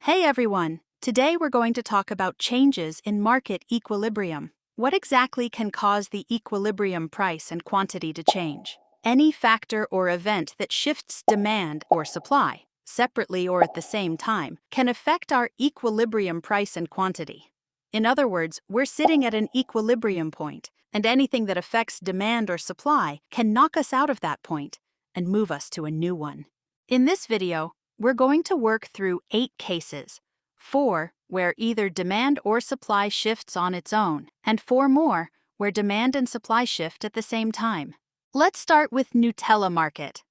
Hey everyone! Today we're going to talk about changes in market equilibrium. What exactly can cause the equilibrium price and quantity to change? Any factor or event that shifts demand or supply, separately or at the same time, can affect our equilibrium price and quantity. In other words, we're sitting at an equilibrium point, and anything that affects demand or supply can knock us out of that point and move us to a new one. In this video, we're going to work through 8 cases, 4 where either demand or supply shifts on its own, and 4 more where demand and supply shift at the same time. Let's start with Nutella market.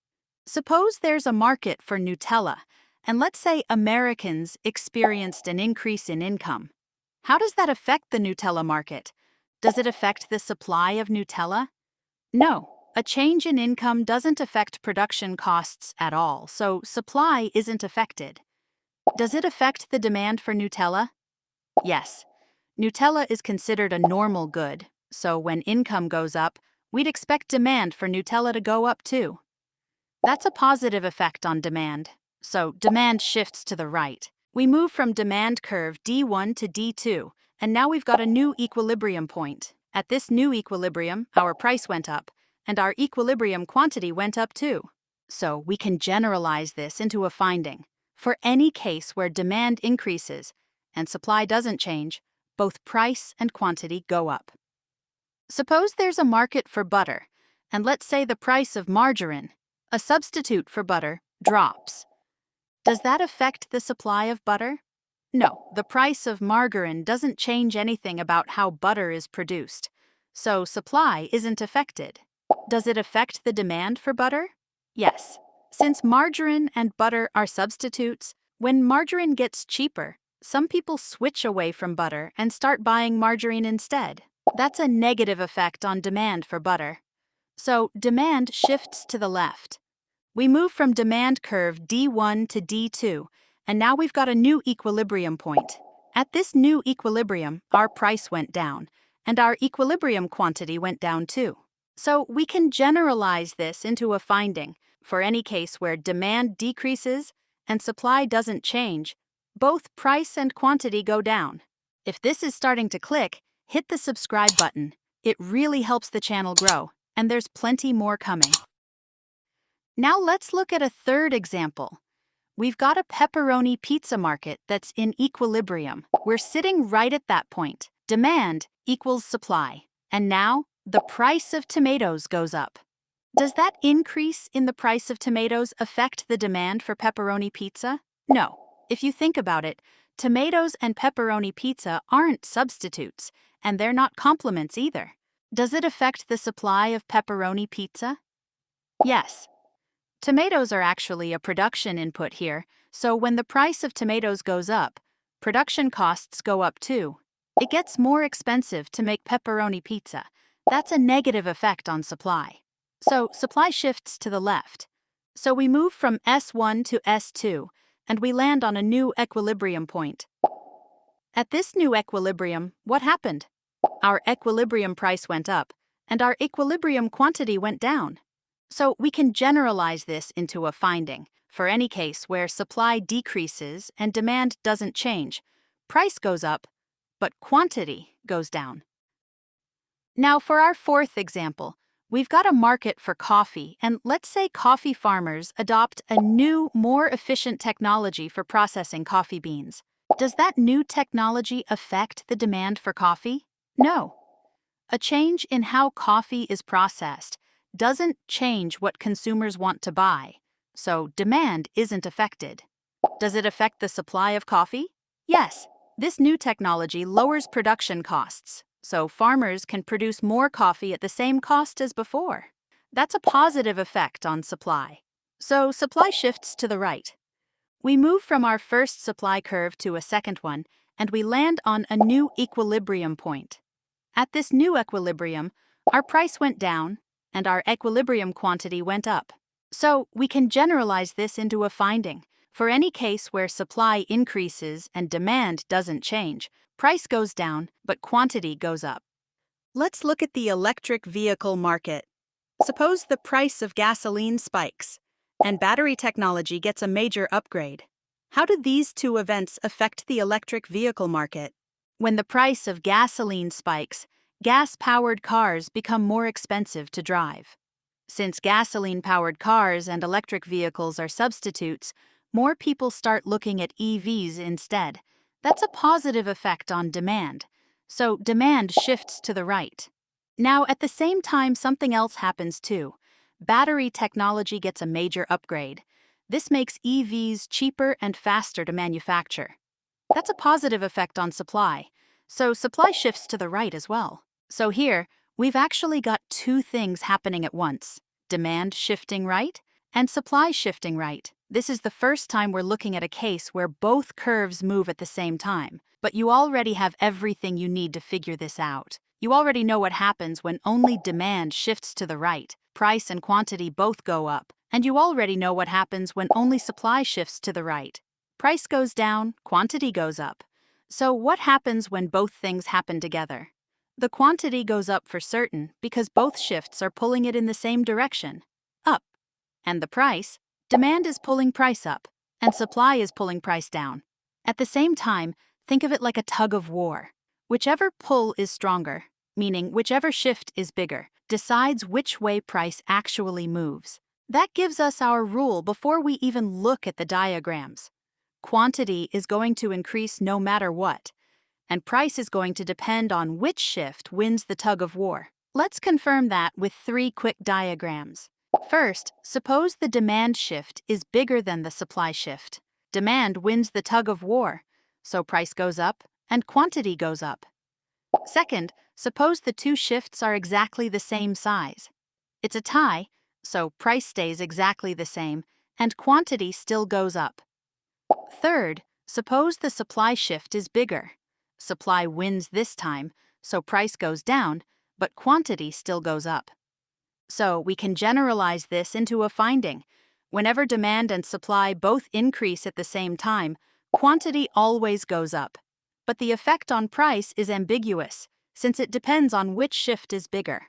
Suppose there's a market for Nutella, and let's say Americans experienced an increase in income. How does that affect the Nutella market? Does it affect the supply of Nutella? No. A change in income doesn't affect production costs at all, so supply isn't affected. Does it affect the demand for Nutella? Yes. Nutella is considered a normal good, so when income goes up, we'd expect demand for Nutella to go up too. That's a positive effect on demand, so demand shifts to the right. We move from demand curve D1 to D2, and now we've got a new equilibrium point. At this new equilibrium, our price went up, and our equilibrium quantity went up too. So we can generalize this into a finding. For any case where demand increases and supply doesn't change, both price and quantity go up. Suppose there's a market for butter, and let's say the price of margarine, a substitute for butter, drops. Does that affect the supply of butter? No, the price of margarine doesn't change anything about how butter is produced, so supply isn't affected. Does it affect the demand for butter? Yes. Since margarine and butter are substitutes, when margarine gets cheaper, some people switch away from butter and start buying margarine instead. That's a negative effect on demand for butter. So demand shifts to the left. We move from demand curve D1 to D2, and now we've got a new equilibrium point. At this new equilibrium, our price went down, and our equilibrium quantity went down too. So we can generalize this into a finding. For any case where demand decreases and supply doesn't change, both price and quantity go down. If this is starting to click, hit the subscribe button. It really helps the channel grow, and there's plenty more coming. Now let's look at a third example. We've got a pepperoni pizza market that's in equilibrium. We're sitting right at that point. Demand equals supply. And now, the price of tomatoes goes up. Does that increase in the price of tomatoes affect the demand for pepperoni pizza? No. If you think about it, tomatoes and pepperoni pizza aren't substitutes, and they're not complements either. Does it affect the supply of pepperoni pizza? Yes. Tomatoes are actually a production input here, so when the price of tomatoes goes up, production costs go up too. It gets more expensive to make pepperoni pizza. That's a negative effect on supply. So supply shifts to the left. So we move from S1 to S2, and we land on a new equilibrium point. At this new equilibrium, what happened? Our equilibrium price went up, and our equilibrium quantity went down. So we can generalize this into a finding. For any case where supply decreases and demand doesn't change, price goes up, but quantity goes down. Now for our fourth example, we've got a market for coffee, and let's say coffee farmers adopt a new, more efficient technology for processing coffee beans. Does that new technology affect the demand for coffee? No. A change in how coffee is processed doesn't change what consumers want to buy, so demand isn't affected. Does it affect the supply of coffee? Yes. This new technology lowers production costs, so farmers can produce more coffee at the same cost as before. That's a positive effect on supply. So supply shifts to the right. We move from our first supply curve to a second one, and we land on a new equilibrium point. At this new equilibrium, our price went down, and our equilibrium quantity went up. So we can generalize this into a finding. For any case where supply increases and demand doesn't change, price goes down, but quantity goes up. Let's look at the electric vehicle market. Suppose the price of gasoline spikes, and battery technology gets a major upgrade. How do these two events affect the electric vehicle market? When the price of gasoline spikes, gas-powered cars become more expensive to drive. Since gasoline-powered cars and electric vehicles are substitutes, more people start looking at EVs instead. That's a positive effect on demand. So demand shifts to the right. Now, at the same time, something else happens too. Battery technology gets a major upgrade. This makes EVs cheaper and faster to manufacture. That's a positive effect on supply. So supply shifts to the right as well. So here, we've actually got two things happening at once: demand shifting right and supply shifting right. This is the first time we're looking at a case where both curves move at the same time. But you already have everything you need to figure this out. You already know what happens when only demand shifts to the right. Price and quantity both go up. And you already know what happens when only supply shifts to the right. Price goes down, quantity goes up. So what happens when both things happen together? The quantity goes up for certain because both shifts are pulling it in the same direction, up. And the price? Demand is pulling price up, and supply is pulling price down. At the same time, think of it like a tug of war. Whichever pull is stronger, meaning whichever shift is bigger, decides which way price actually moves. That gives us our rule before we even look at the diagrams. Quantity is going to increase no matter what, and price is going to depend on which shift wins the tug of war. Let's confirm that with 3 quick diagrams. First, suppose the demand shift is bigger than the supply shift. Demand wins the tug of war, so price goes up and quantity goes up. Second, suppose the two shifts are exactly the same size. It's a tie, so price stays exactly the same and quantity still goes up. Third, suppose the supply shift is bigger. Supply wins this time, so price goes down, but quantity still goes up. So we can generalize this into a finding. Whenever demand and supply both increase at the same time, quantity always goes up. But the effect on price is ambiguous, since it depends on which shift is bigger.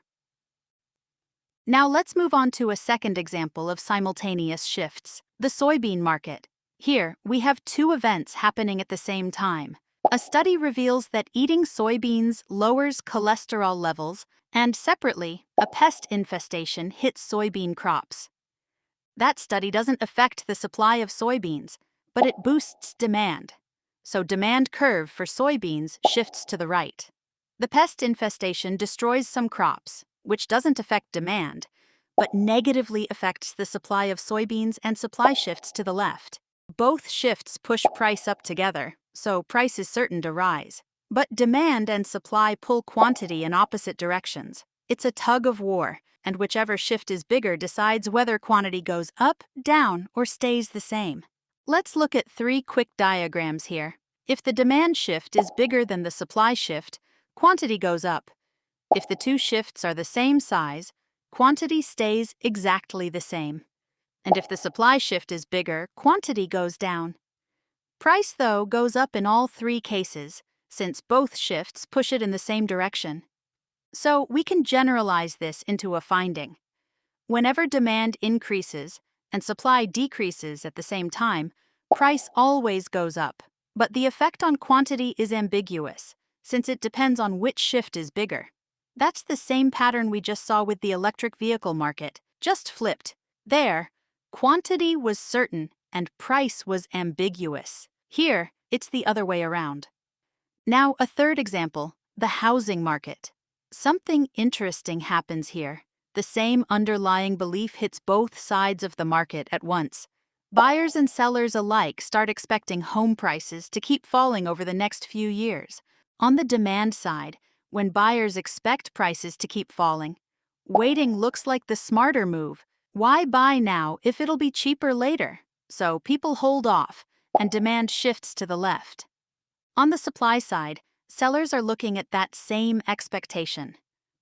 Now let's move on to a second example of simultaneous shifts, the soybean market. Here, we have two events happening at the same time. A study reveals that eating soybeans lowers cholesterol levels, and separately, a pest infestation hits soybean crops. That study doesn't affect the supply of soybeans, but it boosts demand. So demand curve for soybeans shifts to the right. The pest infestation destroys some crops, which doesn't affect demand, but negatively affects the supply of soybeans, and supply shifts to the left. Both shifts push price up together, so price is certain to rise. But demand and supply pull quantity in opposite directions. It's a tug of war, and whichever shift is bigger decides whether quantity goes up, down, or stays the same. Let's look at 3 quick diagrams here. If the demand shift is bigger than the supply shift, quantity goes up. If the two shifts are the same size, quantity stays exactly the same. And if the supply shift is bigger, quantity goes down. Price, though, goes up in all 3 cases, since both shifts push it in the same direction. So we can generalize this into a finding. Whenever demand increases and supply decreases at the same time, price always goes up. But the effect on quantity is ambiguous, since it depends on which shift is bigger. That's the same pattern we just saw with the electric vehicle market, just flipped. There, quantity was certain and price was ambiguous. Here, it's the other way around. Now, a third example, the housing market. Something interesting happens here. The same underlying belief hits both sides of the market at once. Buyers and sellers alike start expecting home prices to keep falling over the next few years. On the demand side, when buyers expect prices to keep falling, waiting looks like the smarter move. Why buy now if it'll be cheaper later? So people hold off, and demand shifts to the left. On the supply side, sellers are looking at that same expectation.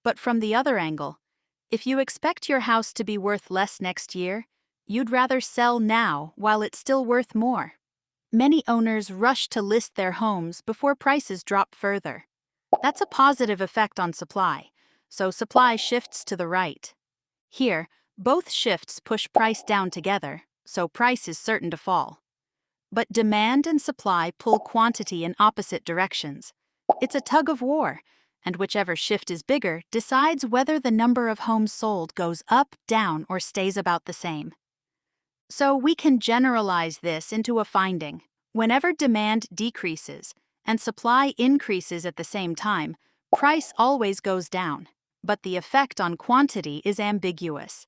But from the other angle, if you expect your house to be worth less next year, you'd rather sell now while it's still worth more. Many owners rush to list their homes before prices drop further. That's a positive effect on supply, so supply shifts to the right. Here, both shifts push price down together, so price is certain to fall. But demand and supply pull quantity in opposite directions. It's a tug of war, and whichever shift is bigger decides whether the number of homes sold goes up, down, or stays about the same. So we can generalize this into a finding. Whenever demand decreases and supply increases at the same time, price always goes down, but the effect on quantity is ambiguous.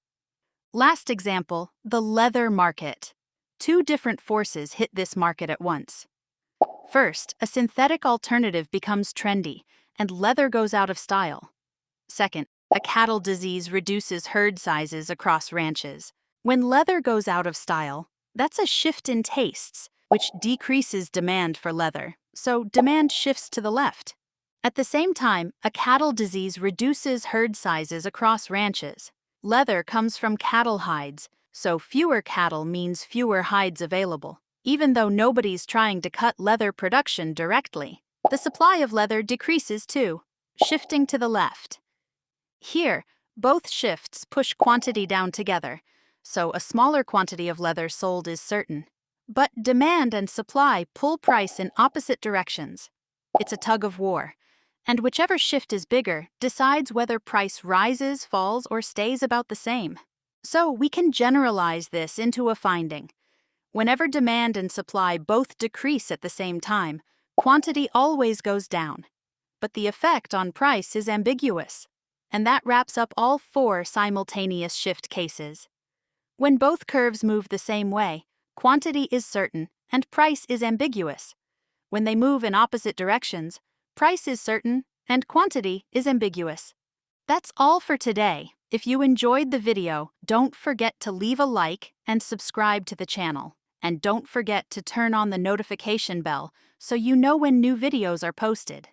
Last example, the leather market. Two different forces hit this market at once. First, a synthetic alternative becomes trendy, and leather goes out of style. Second, a cattle disease reduces herd sizes across ranches. When leather goes out of style, that's a shift in tastes, which decreases demand for leather, so demand shifts to the left. At the same time, a cattle disease reduces herd sizes across ranches. Leather comes from cattle hides, so fewer cattle means fewer hides available, even though nobody's trying to cut leather production directly. The supply of leather decreases too, shifting to the left. Here, both shifts push quantity down together, so a smaller quantity of leather sold is certain. But demand and supply pull price in opposite directions. It's a tug of war, and whichever shift is bigger decides whether price rises, falls, or stays about the same. So we can generalize this into a finding. Whenever demand and supply both decrease at the same time, quantity always goes down. But the effect on price is ambiguous. And that wraps up all 4 simultaneous shift cases. When both curves move the same way, quantity is certain and price is ambiguous. When they move in opposite directions, price is certain and quantity is ambiguous. That's all for today. If you enjoyed the video, don't forget to leave a like and subscribe to the channel. And don't forget to turn on the notification bell so you know when new videos are posted.